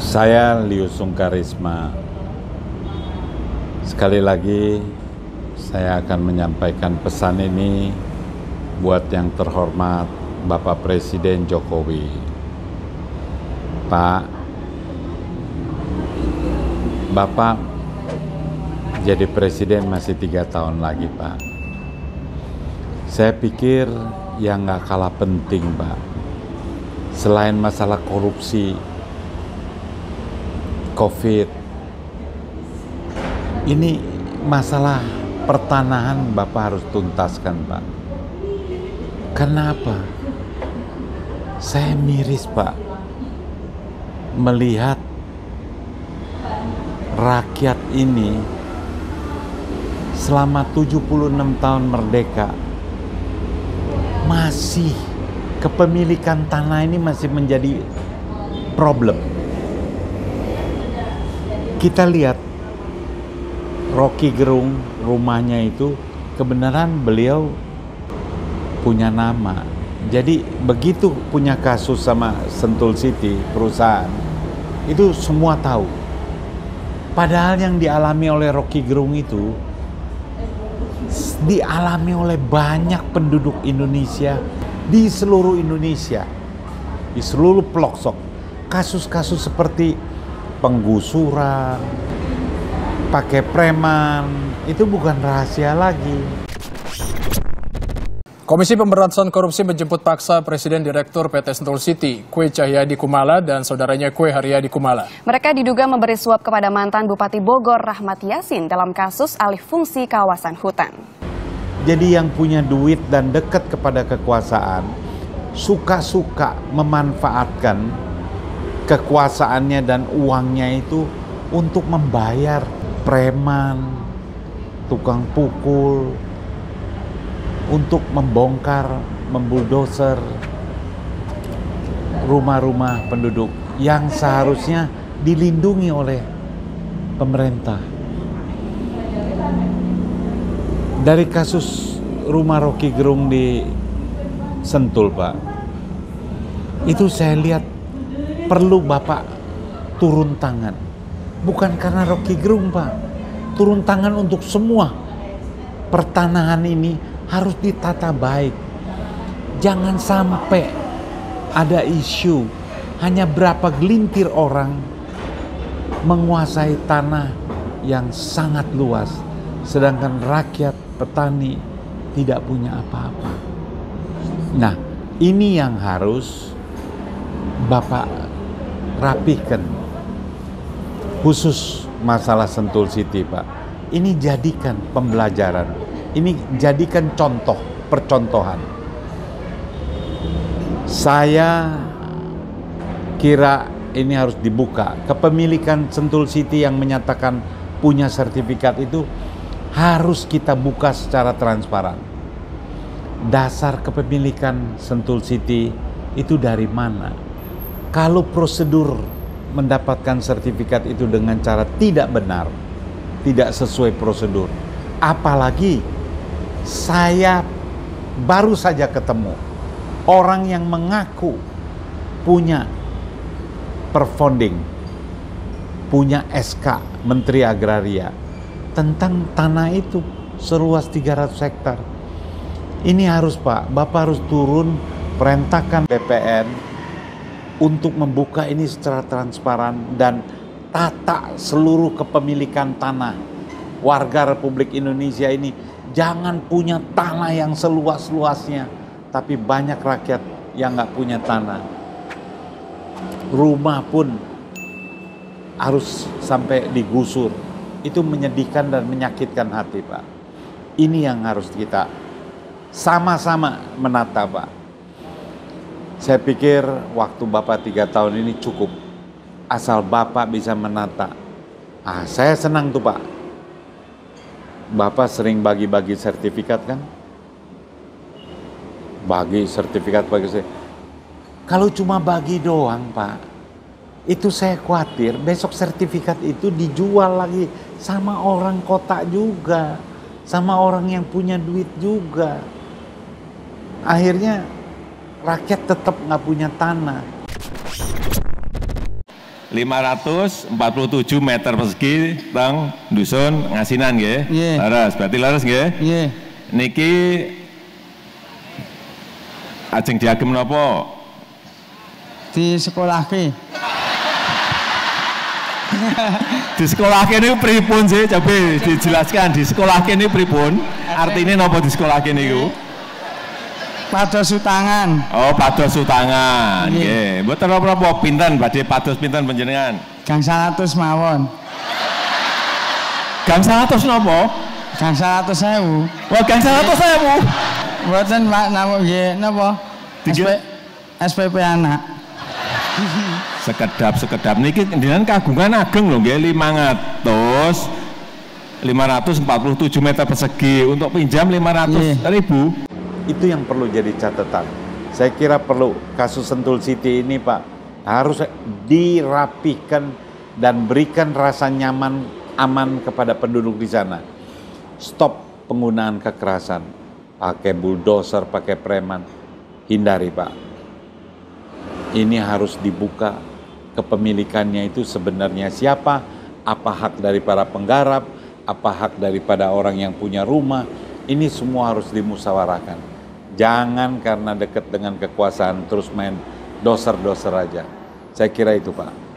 Saya Lius Sungkarisma. Sekali lagi saya akan menyampaikan pesan ini buat yang terhormat Bapak Presiden Jokowi. Pak, Bapak jadi presiden masih 3 tahun lagi, Pak. Saya pikir yang gak kalah penting, Pak, selain masalah korupsi, COVID, ini masalah pertanahan Bapak harus tuntaskan, Pak. Kenapa? Saya miris, Pak, melihat rakyat ini selama 76 tahun merdeka masih kepemilikan tanah ini masih menjadi problem. Kita lihat Rocky Gerung, rumahnya itu kebenaran beliau punya nama. Jadi begitu punya kasus sama Sentul City, perusahaan, itu semua tahu. Padahal yang dialami oleh Rocky Gerung itu dialami oleh banyak penduduk Indonesia di seluruh Indonesia, di seluruh pelosok. Kasus-kasus seperti penggusuran, pakai preman, itu bukan rahasia lagi. Komisi Pemberantasan Korupsi menjemput paksa Presiden Direktur PT Sentul City, Kwe Cahyadi Kumala, dan saudaranya Kwe Haryadi Kumala. Mereka diduga memberi suap kepada mantan Bupati Bogor Rahmat Yassin dalam kasus alih fungsi kawasan hutan. Jadi yang punya duit dan dekat kepada kekuasaan, suka-suka memanfaatkan kekuasaannya dan uangnya itu untuk membayar preman, tukang pukul, untuk membongkar, membuldoser rumah-rumah penduduk yang seharusnya dilindungi oleh pemerintah. Dari kasus rumah Rocky Gerung di Sentul, Pak, itu saya lihat perlu Bapak turun tangan. Bukan karena Rocky Gerung, Pak. Turun tangan untuk semua. Pertanahan ini harus ditata baik. Jangan sampai ada isu hanya berapa gelintir orang menguasai tanah yang sangat luas, sedangkan rakyat petani tidak punya apa-apa. Nah, ini yang harus Bapak rapihkan. Khusus masalah Sentul City, Pak. Ini jadikan pembelajaran. Ini jadikan contoh, percontohan. Saya kira ini harus dibuka. Kepemilikan Sentul City yang menyatakan punya sertifikat itu harus kita buka secara transparan. Dasar kepemilikan Sentul City itu dari mana? Kalau prosedur mendapatkan sertifikat itu dengan cara tidak benar, tidak sesuai prosedur, apalagi saya baru saja ketemu orang yang mengaku punya perfonding, punya SK Menteri Agraria tentang tanah itu seluas 300 hektar. Ini harus, Pak, Bapak harus turun, perintahkan BPN untuk membuka ini secara transparan dan tata seluruh kepemilikan tanah warga Republik Indonesia ini. Jangan punya tanah yang seluas-luasnya, tapi banyak rakyat yang nggak punya tanah. Rumah pun harus sampai digusur. Itu menyedihkan dan menyakitkan hati, Pak. Ini yang harus kita sama-sama menata, Pak. Saya pikir waktu Bapak 3 tahun ini cukup. Asal Bapak bisa menata. Saya senang tuh, Pak. Bapak sering bagi-bagi sertifikat, kan? Bagi sertifikat, Kalau cuma bagi doang, Pak, itu saya khawatir besok sertifikat itu dijual lagi sama orang kota juga, sama orang yang punya duit juga. Akhirnya rakyat tetap nggak punya tanah. 547 meter persegi teng dusun Ngasinan nggih. Leres, berarti leres nggih? Nggih. Niki ajeng diagem napa? Di sekolahke. Di sekolahke niku pripun sih? Coba dijelaskan di sekolahke niku pripun? Artinya napa di sekolahke niku? Pados utangan. Oh, pados utangan. Nggih. Mboten napa-napa, pinten badhe pados pinten panjenengan? Gang 100 mawon. Gang 100 napa? Gang 100.000. Wah, gang 100.000. Mboten Pak, namun nggih napa? SPP anak. Sekedap niki jenengan kagungan ageng lho nggih 547 meter persegi untuk pinjam 500.000. Itu yang perlu jadi catatan. Saya kira perlu kasus Sentul City ini Pak harus dirapikan dan berikan rasa nyaman, aman kepada penduduk di sana. Stop penggunaan kekerasan, pakai bulldozer, pakai preman, hindari Pak. Ini harus dibuka kepemilikannya itu sebenarnya siapa, apa hak dari para penggarap, apa hak daripada orang yang punya rumah. Ini semua harus dimusyawarahkan. Jangan karena dekat dengan kekuasaan terus main doser-doser aja. Saya kira itu Pak.